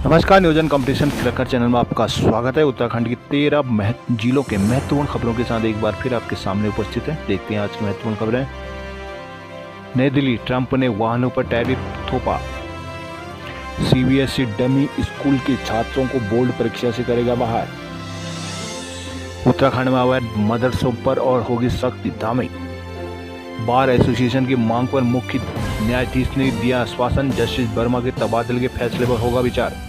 नमस्कार, नियोजन competition cracker channel में आपका स्वागत है। उत्तराखंड की 13 जिलों के महत्वपूर्ण खबरों के साथ एक बार फिर आपके सामने उपस्थित है। देखते हैं आज की महत्वपूर्ण खबरें। नई दिल्ली, ट्रंप ने वाहनों पर टैरिफ थोपा। सीबीएसई डमी स्कूल के छात्रों को बोर्ड परीक्षा से करेगा बाहर। उत्तराखंड में अवैध मदरसों पर और होगी सख्ती, धामी। बार एसोसिएशन की मांग पर मुख्य न्यायाधीश ने दिया आश्वासन, जस्टिस वर्मा के तबादले के फैसले पर होगा विचार।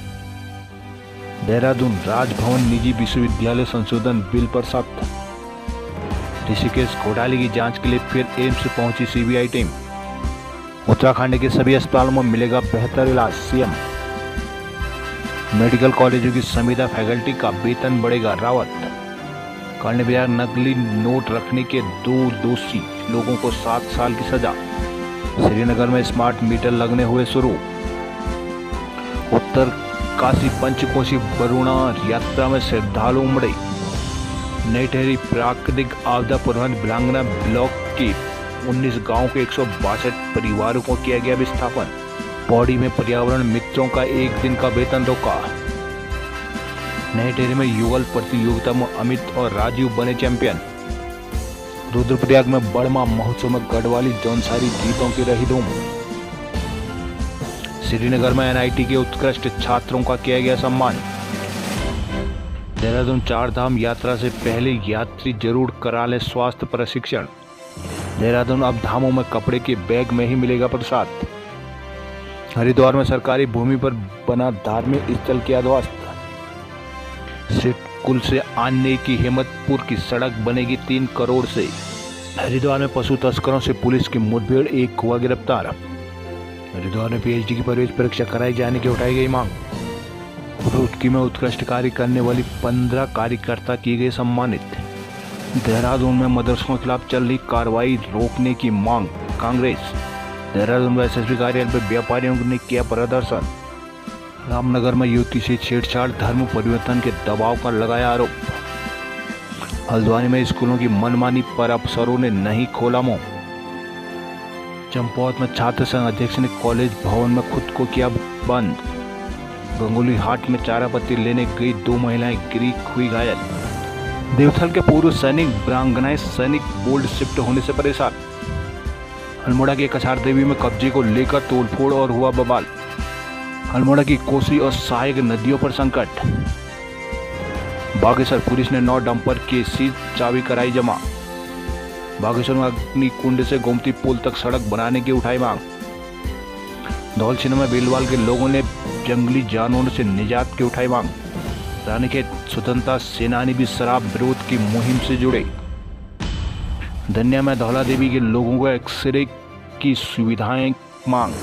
देहरादून, राजभवन निजी विश्वविद्यालय संशोधन बिल पर सख्त। ऋषिकेश घोटाले की जांच के लिए फिर एम्स से पहुंची सीबीआई टीम। उत्तराखंड के सभी अस्पतालों में मिलेगा बेहतर इलाज, सीएम। मेडिकल कॉलेजों की संविदा फैकल्टी का वेतन बढ़ेगा, रावत। कर्ण विहार नकली नोट रखने के 2 दोषी लोगों को 7 साल की सजा। श्रीनगर में स्मार्ट मीटर लगने हुए शुरू। उत्तर काशी पंचकोशी वरुणा यात्रा में श्रद्धालु उमड़े। नई ठहरी प्राकृतिक आपदा प्रबंधन भिलांगना ब्लॉक के 19 गांवों के 162 परिवारों को किया गया विस्थापन। पौड़ी में पर्यावरण मित्रों का 1 दिन का वेतन रोका। नई ठहरी में युगल प्रतियोगिता में अमित और राजीव बने चैंपियन। रुद्रप्रयाग में बड़मा महोत्सव में गढ़वाली जौनसारी गीतों की रही धूम। श्रीनगर में एनआईटी के उत्कृष्ट छात्रों का किया गया सम्मान। देहरादून, 4 धाम यात्रा से पहले यात्री जरूर करा ले स्वास्थ्य प्रशिक्षण। देहरादून, अब धामों में कपड़े के बैग में ही मिलेगा प्रसाद। हरिद्वार में सरकारी भूमि पर बना धार्मिक स्थल किया ध्वस्त। सिटकुल से आने की हिम्मतपुर की सड़क बनेगी 3 करोड़ से। हरिद्वार में पशु तस्करों से पुलिस की मुठभेड़, 1 हुआ गिरफ्तार। हरिद्वार में पीएचडी की प्रवेश परीक्षा कराई जाने की उठाई गई मांग। रुड़की में उत्कृष्ट कार्य करने वाली 15 कार्यकर्ता किए गए सम्मानित। देहरादून में मदरसों के खिलाफ चल रही कार्रवाई रोकने की मांग, कांग्रेस। देहरादून में एसएसपी कार्यालय पर व्यापारियों ने किया प्रदर्शन। रामनगर में युवती से छेड़छाड़, धर्म परिवर्तन के दबाव का लगाया आरोप। हल्द्वानी में स्कूलों की मनमानी पर अफसरों ने नहीं खोला मुंह। चंपावत में छात्र संघ अध्यक्ष ने कॉलेज भवन में खुद को किया बंद। गंगोली हाट में चारा पत्ती लेने गई 2 महिलाएं गिरी, हुई घायल। देवथल के पूर्व सैनिक वीरांगनाएं सैनिक बोल्ड शिफ्ट होने से परेशान। अल्मोड़ा के कछार देवी में कब्जे को लेकर तोड़फोड़ और हुआ बवाल। अल्मोड़ा की कोसी और सहायक नदियों पर संकट। बागेश्वर पुलिस ने 9 डंपर के सीज, चाबी कराई जमा। बागेश्वर में अग्निकुंड से गोमती पुल तक सड़क बनाने की उठाई मांग। धौलछिना में बेलवाल के लोगों ने जंगली जानवरों से निजात की उठाई मांग। रानीखेत स्वतंत्रता सेनानी भी शराब विरोध की मुहिम से जुड़े। धनिया में धौला देवी के लोगों को एक्सरे की सुविधाएं मांग।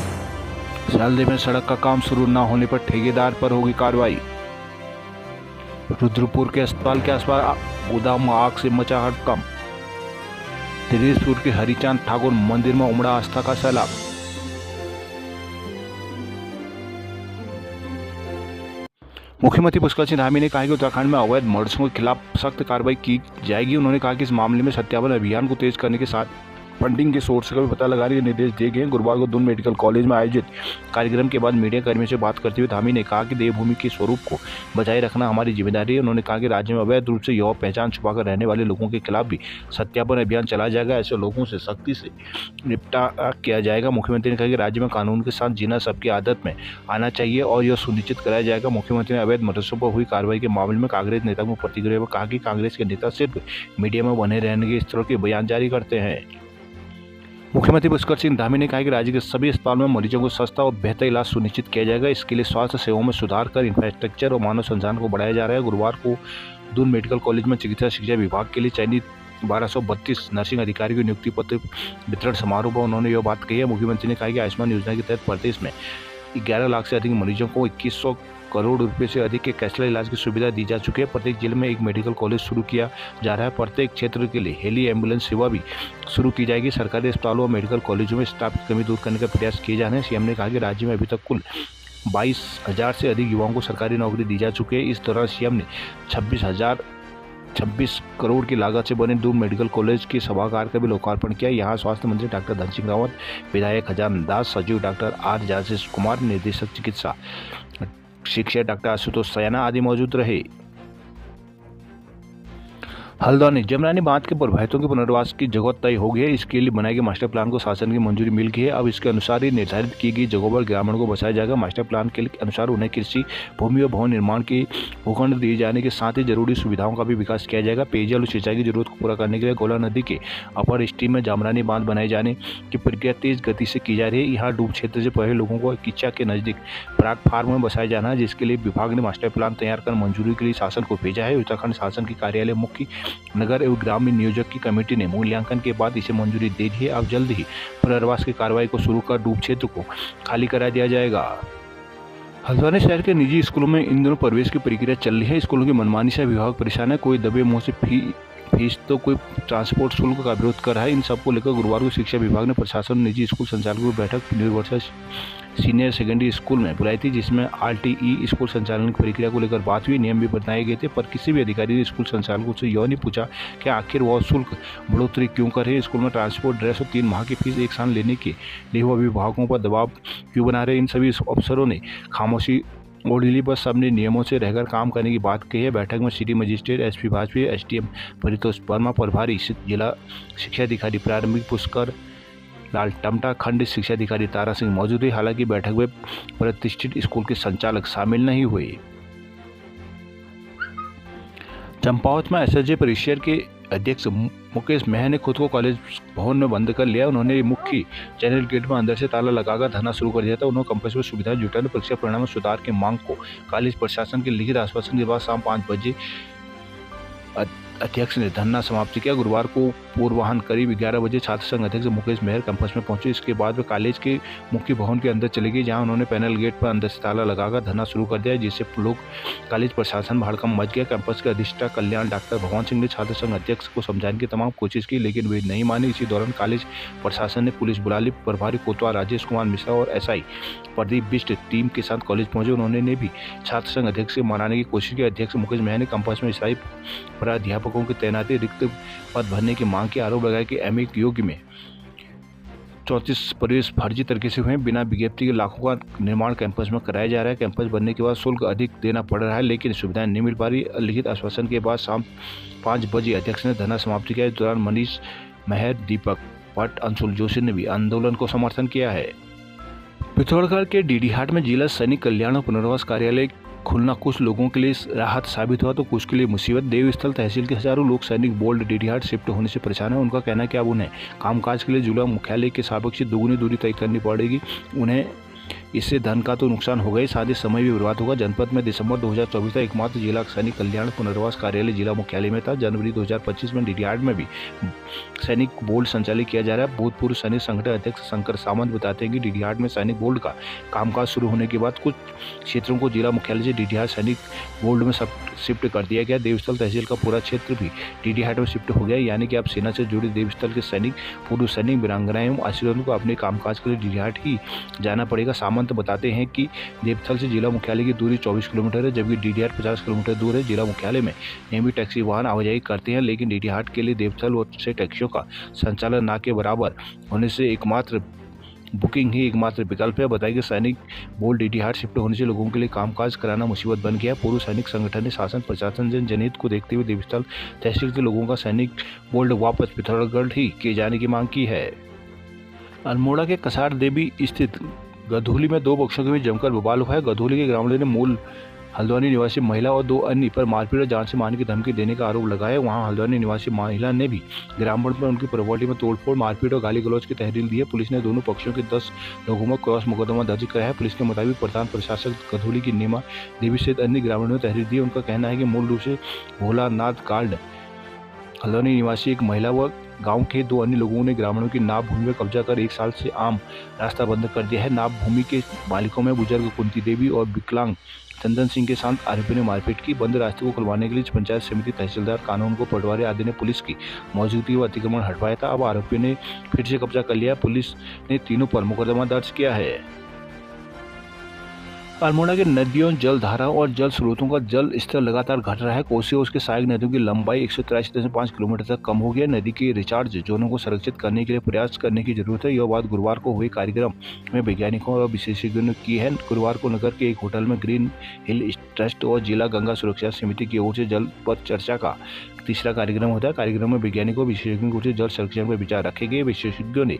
सालदेव में सड़क का काम शुरू न होने पर ठेकेदार पर होगी कार्रवाई। रुद्रपुर के अस्पताल के आसपास गोदाम में आग से मचा हड़कंप। दिनेशपुर के हरिचांद ठाकुर मंदिर में उमड़ा आस्था का सैलाब। मुख्यमंत्री पुष्कर सिंह धामी ने कहा कि उत्तराखंड में अवैध मदरसों के खिलाफ सख्त कार्रवाई की जाएगी। उन्होंने कहा कि इस मामले में सत्यापन अभियान को तेज करने के साथ फंडिंग के सोर्स का भी पता लगाने के निर्देश दिए गए। गुरुवार को दून मेडिकल कॉलेज में आयोजित कार्यक्रम के बाद मीडिया कर्मियों से बात करते हुए धामी ने कहा कि देवभूमि के स्वरूप को बचाए रखना हमारी जिम्मेदारी है। उन्होंने कहा कि राज्य में अवैध रूप से यौन पहचान छुपाकर रहने वाले लोगों के खिलाफ भी सत्यापन अभियान चलाया जाएगा। ऐसे लोगों से सख्ती से निपटारा किया जाएगा। मुख्यमंत्री ने कहा कि राज्य में कानून के साथ जीना सबकी आदत में आना चाहिए और यह सुनिश्चित कराया जाएगा। मुख्यमंत्री ने अवैध मदरसों पर हुई कार्रवाई के मामले में कांग्रेस नेता को प्रतिक्रिया में कहा कि कांग्रेस के नेता सिर्फ मीडिया में बने रहने के स्तरों के बयान जारी करते हैं। मुख्यमंत्री पुष्कर सिंह धामी ने कहा कि राज्य के सभी अस्पतालों में मरीजों को सस्ता और बेहतर इलाज सुनिश्चित किया जाएगा। इसके लिए स्वास्थ्य सेवाओं में सुधार कर इंफ्रास्ट्रक्चर और मानव संसाधन को बढ़ाया जा रहा है। गुरुवार को दून मेडिकल कॉलेज में चिकित्सा शिक्षा विभाग के लिए चयनित 1232 नर्सिंग अधिकारी की नियुक्ति पत्र वितरण समारोह पर उन्होंने यह बात कही है। मुख्यमंत्री ने कहा कि आयुष्मान योजना के तहत प्रदेश में 11 लाख से अधिक मरीजों को 2100 करोड़ रुपए से अधिक के कैशलेस इलाज की सुविधा दी जा चुकी है। प्रत्येक जिले में एक मेडिकल कॉलेज शुरू किया जा रहा है। प्रत्येक क्षेत्र के लिए हेली एम्बुलेंस सेवा भी शुरू की जाएगी। सरकारी अस्पतालों और मेडिकल कॉलेजों में स्टाफ की कमी दूर करने का प्रयास किए जा रहे हैं। सीएम ने कहा कि राज्य में अभी तक कुल 22,000 से अधिक युवाओं को सरकारी नौकरी दी जा चुकी है। इस दौरान सीएम ने 26 करोड़ की लागत से बने दून मेडिकल कॉलेज के सभागार का भी लोकार्पण किया। यहाँ स्वास्थ्य मंत्री डॉक्टर धन सिंह रावत, विधायक खजानदास, सचिव डॉक्टर आर राजेश कुमार, निदेशक चिकित्सा शिक्षक डॉक्टर आशुतोष सयाना आदि मौजूद रहे। हल्द्वानी जमरानी बांध के प्रभावितों के पुनर्वास की जगह तय हो गई है। इसके लिए बनाए गए मास्टर प्लान को शासन की मंजूरी मिल गई है। अब इसके अनुसार ही निर्धारित की गई जगहों पर ग्रामीणों को बसाया जाएगा। मास्टर प्लान के अनुसार उन्हें कृषि भूमि और भवन निर्माण के भूखंड दिए जाने के साथ ही जरूरी सुविधाओं का भी विकास किया जाएगा। पेयजल और सिंचाई की जरूरत को पूरा करने के लिए गोला नदी के अपर स्ट्रीम में जमरानी बांध बनाए जाने की प्रक्रिया तेज गति से की जा रही है। यहाँ डूब क्षेत्र से पहले लोगों को किच्चा के नजदीक प्राग फार्म में बसाया जाना है, जिसके लिए विभाग ने मास्टर प्लान तैयार कर मंजूरी के लिए शासन को भेजा है। उत्तराखंड शासन के कार्यालय मुख्य नगर एवं ग्रामीण नियोजक की कमेटी ने मूल्यांकन के बाद इसे मंजूरी दे दी है। अब जल्द ही पुनर्वास की कार्रवाई को शुरू कर डूब क्षेत्र को खाली करा दिया जाएगा। हल्द्वानी शहर के निजी स्कूलों में इन दिनों प्रवेश की प्रक्रिया चल रही है। स्कूलों की मनमानी से विभाग परेशान है। कोई दबे मुंह से फीस तो कोई ट्रांसपोर्ट शुल्क का विरोध कर रहा है। इन सबको लेकर गुरुवार को शिक्षा विभाग ने प्रशासन और निजी स्कूल संचालकों की बैठक यूनिवर्सल सीनियर सेकेंडरी स्कूल में बुलाई थी, जिसमें RTE स्कूल संचालन की प्रक्रिया को लेकर बात हुई। नियम भी बताए गए थे, पर किसी भी अधिकारी ने स्कूल संचालकों से यह नहीं पूछा कि आखिर वह शुल्क बढ़ोतरी क्यों कर रहे हैं। स्कूल में ट्रांसपोर्ट, ड्रेस और 3 माह की फीस एक साथ लेने के लिए वह अभिभावकों पर दबाव क्यों बना रहे। इन सभी अफसरों ने खामोशी ओढ़ ली, बस सबने नियमों से रहकर काम करने की बात कही है। बैठक में city magistrate SP Vajpayee, SDM Paritosh Verma, प्रभारी जिला शिक्षा अधिकारी प्रारंभिक पुष्कर लाल टमटा, खंड शिक्षा अधिकारी तारा सिंह मौजूद है। हालांकि बैठक में प्रतिष्ठित स्कूल के संचालक शामिल नहीं हुए। चंपावत में SSJ परिसर के अध्यक्ष मुकेश मेहर ने खुद को कॉलेज भवन में बंद कर लिया। उन्होंने मुख्य चैनल गेट में अंदर से ताला लगाकर धरना शुरू कर दिया था। उन्होंने कैंपस में सुविधाएं जुटाने, परीक्षा परिणाम में सुधार की मांग को कॉलेज प्रशासन के लिखित आश्वासन के बाद शाम 5 बजे अध्यक्ष ने धरना समाप्त किया। गुरुवार को पूर्वाह्न करीब 11 बजे छात्र संघ अध्यक्ष मुकेश मेहर कैंपस में पहुंचे। इसके बाद वे कॉलेज के मुख्य भवन के अंदर चले गए, जहां उन्होंने पैनल गेट पर अंदर से ताला लगाकर धरना शुरू कर दिया, जिससे लोग कॉलेज प्रशासन में हड़कंप मच गया। कैंपस के अधिष्ठा कल्याण डॉक्टर भगवान सिंह ने छात्र संघ अध्यक्ष को समझाने की तमाम कोशिश की, लेकिन वे नहीं माने। इसी दौरान कॉलेज प्रशासन ने पुलिस बुला ली। प्रभारी कोतवाल राजेश कुमार मिश्रा और SI प्रदीप बिष्ट टीम के साथ कॉलेज पहुंचे। उन्होंने भी छात्र संघ अध्यक्ष से मनाने की कोशिश की। अध्यक्ष मुकेश मेहर ने कैंपस में स्थायी प्राध्यापकों की तैनाती, रिक्त पद भरने की मांग के आरोप लगाया कि MA योग्य में 34 प्रवेश फर्जी तरीके से हुए। बिना विज्ञप्ति के लाखों का निर्माण कैंपस में कराया जा रहा है। कैंपस बनने के बाद शुल्क अधिक देना पड़ रहा है, लेकिन सुविधाएं नहीं मिल पा रही। लिखित आश्वासन के बाद शाम 5 बजे अध्यक्ष ने धरना समाप्त किया। इस दौरान मनीष मेहर, दीपक भट्ट, अंशुल जोशी ने भी आंदोलन को समर्थन किया है। पिथौरागढ़ के डीडीहाट में जिला सैनिक कल्याण और पुनर्वास कार्यालय खुलना कुछ लोगों के लिए राहत साबित हुआ तो कुछ के लिए मुसीबत। देवस्थल तहसील के हजारों लोग सैनिक बोर्ड डीडीहाट शिफ्ट होने से परेशान हैं। उनका कहना है कि अब उन्हें कामकाज के लिए जिला मुख्यालय के सापेक्ष दोगुनी दूरी तय करनी पड़ेगी। उन्हें इससे धन का तो नुकसान होगा ही, साथ ही समय भी बर्बाद होगा। जनपद में दिसंबर 2024 तक एकमात्र जिला सैनिक कल्याण पुनर्वास कार्यालय जिला मुख्यालय में था। जनवरी 2025 में डीडीहाट में भी सैनिक बोर्ड संचालित किया जा रहा है। भूतपूर्व सैनिक संगठन अध्यक्ष शंकर सामंत बताते हैं कि डीडीहाट में सैनिक बोर्ड का कामकाज शुरू होने के बाद कुछ क्षेत्रों को जिला मुख्यालय से डीडीहाट सैनिक बोर्ड में शिफ्ट कर दिया गया। देवस्थल तहसील का पूरा क्षेत्र भी डीडीहाट में शिफ्ट हो गया, यानी कि अब सेना से जुड़े देवस्थल के सैनिक, पूर्व सैनिक, वीरांगनाएं एवं आश्रितों को अपने कामकाज के लिए डीडीहाट ही जाना पड़ेगा। सामंत बताते हैं कि देवस्थल से जिला मुख्यालय की दूरी 24 किलोमीटर है, जबकि डीडीहाट 50 किलोमीटर दूर है। जिला मुख्यालय में नियमित टैक्सी वाहन आवाजाही करते हैं, लेकिन डीडीहाट के लिए देवस्थल से टैक्सियों का संचालन ना के बराबर होने से एकमात्र बुकिंग ही एकमात्र विकल्प है। बताया कि सैनिक बोर्ड डीडीहाट शिफ्ट होने से लोगों के लिए कामकाज कराना मुसीबत बन गया। पूर्व सैनिक संगठन ने शासन प्रशासन जनहित को देखते हुए देवस्थल तहसील के लोगों का सैनिक बोर्ड वापस पिथौरागढ़ ही किए जाने की मांग की है। अल्मोड़ा के कसार देवी स्थित गधोली में 2 पक्षों के बीच जमकर बवाल हुआ है। गधोली के ग्रामीणों ने मूल हल्द्वानी निवासी महिला और 2 अन्य पर मारपीट और जान से मारने की धमकी देने का आरोप लगाया। वहां हल्द्वानी निवासी महिला ने भी ग्रामीण पर उनकी प्रॉपर्टी में तोड़फोड़, मारपीट और गाली गलौज की तहरीर दी है। पुलिस ने दोनों पक्षों के 10 लोगों में क्रॉस मुकदमा दर्ज कराया है। पुलिस के मुताबिक प्रधान प्रशासक गधोली की नीमा देवी सहित अन्य ग्रामीणों ने तहरीर दी। उनका कहना है कि मूल रूप से भोलानाथ काल्ड हल्द्वानी निवासी एक महिला व गांव के 2 अन्य लोगों ने ग्रामीणों की नाव भूमि में कब्जा कर 1 साल से आम रास्ता बंद कर दिया है। नाव भूमि के मालिकों में बुजुर्ग कुंती देवी और विकलांग चंदन सिंह के साथ आरोपियों ने मारपीट की। बंद रास्ते को खुलवाने के लिए पंचायत समिति, तहसीलदार, कानून को पटवारी आदि ने पुलिस की मौजूदगी व अतिक्रमण हटवाया था। अब आरोपियों ने फिर से कब्जा कर लिया। पुलिस ने तीनों पर मुकदमा दर्ज किया है। अल्मोड़ा के नदियों, जलधाराओं और जल स्रोतों का जल स्तर लगातार घट रहा है। कोसी और उसके सहायक नदियों की लंबाई 183.5 किलोमीटर तक कम हो गई है। नदी के रिचार्ज जोनों को संरक्षित करने के लिए प्रयास करने की जरूरत है। यह बात गुरुवार को हुए कार्यक्रम में वैज्ञानिकों और विशेषज्ञों ने की है। गुरुवार को नगर के एक होटल में ग्रीन हिल ट्रस्ट और जिला गंगा सुरक्षा समिति की ओर से जल पर चर्चा का तीसरा कार्यक्रम होता है। कार्यक्रम में वैज्ञानिकों और विशेषज्ञों की ओर से जल संरक्षण पर विचार रखे गए। विशेषज्ञों ने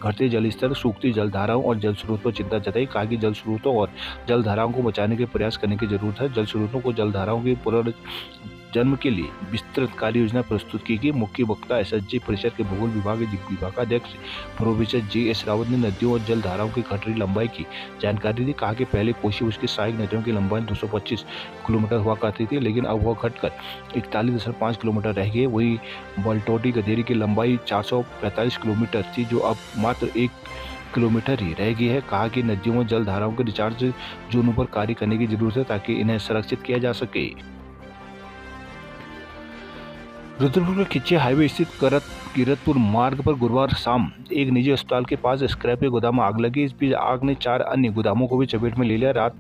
घटते जल स्तर, सूखती जलधाराओं और जल स्रोत पर चिंता जताई। कहा कि जल स्रोतों और जलधाराओं को बचाने के प्रयास करने की जरूरत है। जल स्रोतों को जलधाराओं के पुनर्जन्म के लिए विस्तृत कार्य योजना प्रस्तुत की गई। मुख्य वक्ता एसएसजी परिषद के भूगोल विभागाध्यक्ष प्रोफेसर जे.एस. रावत ने नदियों और जलधाराओं की घट रही लंबाई की जानकारी दी। कहा कि पहले कोसी उसकी सहायक नदियों की लंबाई 225 किलोमीटर हुआ करती थी, लेकिन अब वह घटकर 41.5 किलोमीटर रह गई। वही बलटोटी गदेरी की लंबाई 445 किलोमीटर थी, जो अब मात्र 1 किलोमीटर ही रह गई है। कहा कि नदियों और जलधाराओं के रिचार्ज जोनों पर कार्य करने की जरूरत है ताकि इन्हें संरक्षित किया जा सके। रुद्रपुर के खिच्ची हाईवे स्थित किरतपुर मार्ग पर गुरुवार शाम एक निजी अस्पताल के पास स्क्रैप के गोदाम में आग लगी। इस बीच आग ने 4 अन्य गोदामों को भी चपेट में ले लिया। रात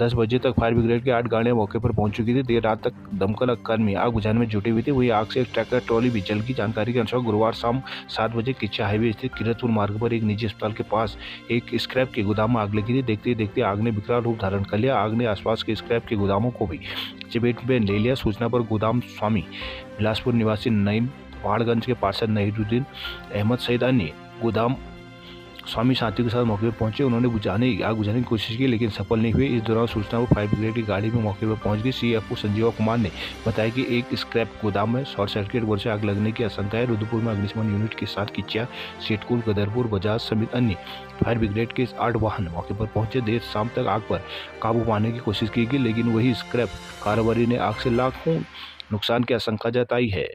10 बजे तक फायर ब्रिगेड की 8 गाड़ियां मौके पर पहुंच चुकी थी। देर रात तक दमकल कर्मी आग बुझाने में जुटे हुए थे। वही आग से एक ट्रैक्टर ट्रॉली भी जल गई। जानकारी के अनुसार गुरुवार शाम 7 बजे खिच्ची हाईवे स्थित किरतपुर मार्ग पर एक निजी अस्पताल के पास एक स्क्रैप के गोदाम में आग लगी थी। देखते ही देखते आग ने विकराल रूप धारण कर लिया। आग ने आसपास के स्क्रैप के गोदामों को भी चपेट में ले लिया। सूचना पर गोदाम स्वामी बिलासपुर निवासी नईम, पहाड़गंज के पार्षद नहीरुद्दीन अहमद सहित अन्य गोदाम स्वामी साथी के साथ मौके पर पहुंचे। उन्होंने आग बुझाने की कोशिश की, लेकिन सफल नहीं हुए। इस दौरान सूचना पर फायर ब्रिगेड की गाड़ी में मौके पर पहुंच गई। सीएफओ संजीवा कुमार ने बताया कि एक स्क्रैप गोदाम में शॉर्ट सर्किट वजह से आग लगने की आशंका है। रुद्रपुर में अग्निशमन यूनिट के साथ किचिया, सेठकुल, गदरपुर, बजाज समेत अन्य फायर ब्रिगेड के 8 वाहन मौके पर पहुंचे। देर शाम तक आग पर काबू पाने की कोशिश की गई, लेकिन वही स्क्रैप कारोबारी ने आग से लाखों नुकसान की आशंका जताई है।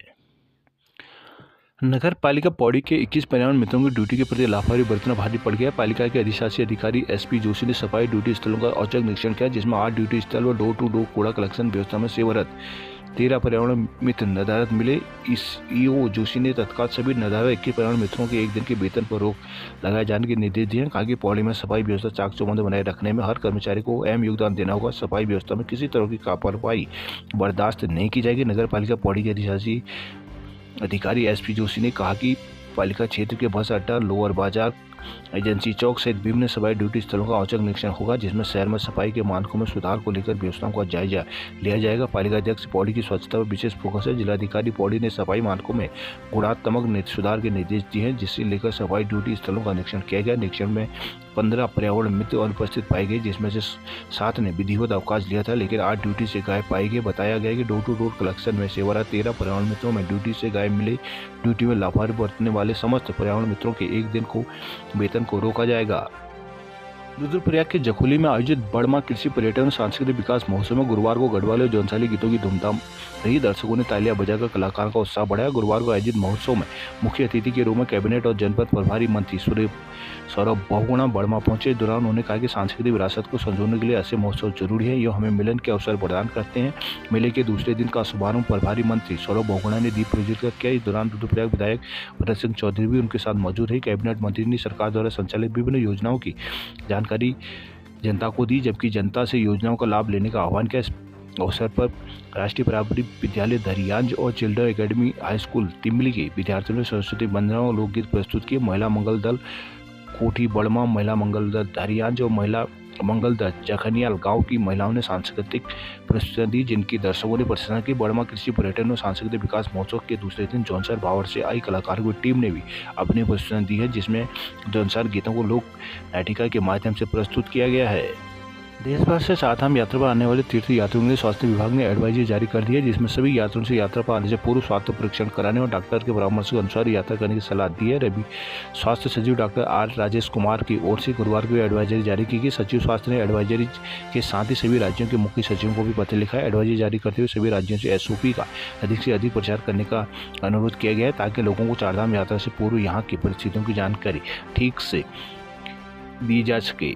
नगर पालिका पौड़ी के 21 पर्यावरण मित्रों की ड्यूटी के प्रति लापरवाही बरतना भारी पड़ गया। पालिका के अधिशासी अधिकारी एसपी जोशी ने सफाई ड्यूटी स्थलों का औचक निरीक्षण किया, जिसमें 8 ड्यूटी स्थल व डोर टू डोर कूड़ा कलेक्शन व्यवस्था में सेवारत 13 पर्यावरण मित्र नदारत मिले। इस ईओ जोशी ने तत्काल सभी नदारत 21 पर्यावरण मित्रों के 1 दिन के वेतन पर रोक लगाए जाने के निर्देश दिए। कहा कि पौड़ी में सफाई व्यवस्था चाक चौबंद बनाए रखने में हर कर्मचारी को अहम योगदान देना होगा। सफाई व्यवस्था में किसी तरह की लापरवाही बर्दाश्त नहीं की जाएगी। नगर पालिका पौड़ी के अधिशासी अधिकारी एसपी जोशी ने कहा कि पालिका क्षेत्र के बस अड्डा, लोअर बाजार, एजेंसी चौक सहित विभिन्न सफाई ड्यूटी स्थलों का औचक निरीक्षण होगा, जिसमें शहर में सफाई के मानकों में सुधार को लेकर व्यवस्थाओं का जायजा लिया जाएगा। पालिका अध्यक्ष पौड़ी की स्वच्छता पर विशेष फोकस है। जिलाधिकारी पौड़ी ने सफाई मानकों में गुणात्मक सुधार के निर्देश दिए हैं, जिससे लेकर सफाई ड्यूटी स्थलों का निरीक्षण किया गया। निरीक्षण में 15 पर्यावरण मित्र अनुपस्थित पाए गए, जिसमें से 7 ने विधिवत अवकाश लिया था, लेकिन 8 ड्यूटी से गायब पाए गए। बताया गया कि डोर टू डोर कलेक्शन में सेवारत 13 पर्यावरण मित्रों में ड्यूटी से गायब मिले। ड्यूटी में लापरवाही बरतने वाले समस्त पर्यावरण मित्रों के 1 दिन को वेतन को रोका जाएगा। रुद्रप्रयाग के जखोली में आयोजित बड़मा कृषि पर्यटन सांस्कृतिक विकास महोत्सव में गुरुवार को गढ़वाली और जौनसाली गीतों की धूमधाम रही। दर्शकों ने तालियां बजाकर कलाकारों का उत्साह बढ़ाया। गुरुवार को आयोजित महोत्सव में मुख्य अतिथि के रूप में कैबिनेट और जनपद प्रभारी मंत्री सौरभ बहुगुणा बड़मा पहुंचे। इस दौरान उन्होंने कहा कि सांस्कृतिक विरासत को संजोने के लिए ऐसे महोत्सव जरूरी है। यह हमें मिलन के अवसर प्रदान करते हैं। मेले के दूसरे दिन का शुभारंभ प्रभारी मंत्री सौरभ बहुगुणा ने दीप प्रज्वलित कर किया। इस दौरान रुद्रप्रयाग विधायक भरत सिंह चौधरी भी उनके साथ मौजूद रही। कैबिनेट मंत्री ने सरकार द्वारा संचालित विभिन्न योजनाओं की जानकारी जनता को दी, जबकि जनता से योजनाओं का लाभ लेने का आह्वान किया। इस अवसर पर राष्ट्रीय प्रारंभिक विद्यालय धरियांज और चिल्ड्रन एकेडमी हाई स्कूल तिमली के विद्यार्थियों ने सरस्वती वंदना और लोकगीत प्रस्तुत किए। महिला मंगल दल कोठी बड़मा, महिला मंगल दल धरियांज और महिला मंगल दल जखनियाल गांव की महिलाओं ने सांस्कृतिक प्रस्तुतियां दी, जिनकी दर्शकों ने प्रशंसा की। बड़मा कृषि पर्यटन और सांस्कृतिक विकास महोत्सव के दूसरे दिन जौनसर भावर से आई कलाकारों की टीम ने भी अपनी प्रस्तुतियां दी है, जिसमें जौनसर गीतों को लोक नाटिका के माध्यम से प्रस्तुत किया गया है। देश भर से चारधाम यात्रा पर आने वाले तीर्थ यात्रियों के लिए स्वास्थ्य विभाग ने एडवाइजरी जारी कर दी है, जिसमें सभी यात्रियों से यात्रा पर आने से पूर्व स्वास्थ्य परीक्षण कराने और डॉक्टर के परामर्श के अनुसार यात्रा करने की सलाह दी है। रवि स्वास्थ्य सचिव डॉक्टर आर राजेश कुमार की ओर से गुरुवार को एडवाइजरी जारी की गई। सचिव स्वास्थ्य ने एडवाइजरी के साथ ही सभी राज्यों के मुख्य सचिवों को भी पत्र लिखा है। एडवाइजरी जारी करते हुए सभी राज्यों से एसओपी का अधिक से अधिक प्रचार करने का अनुरोध किया गया है, ताकि लोगों को चारधाम यात्रा से पूर्व यहाँ की परिस्थितियों की जानकारी ठीक से दी जा सके।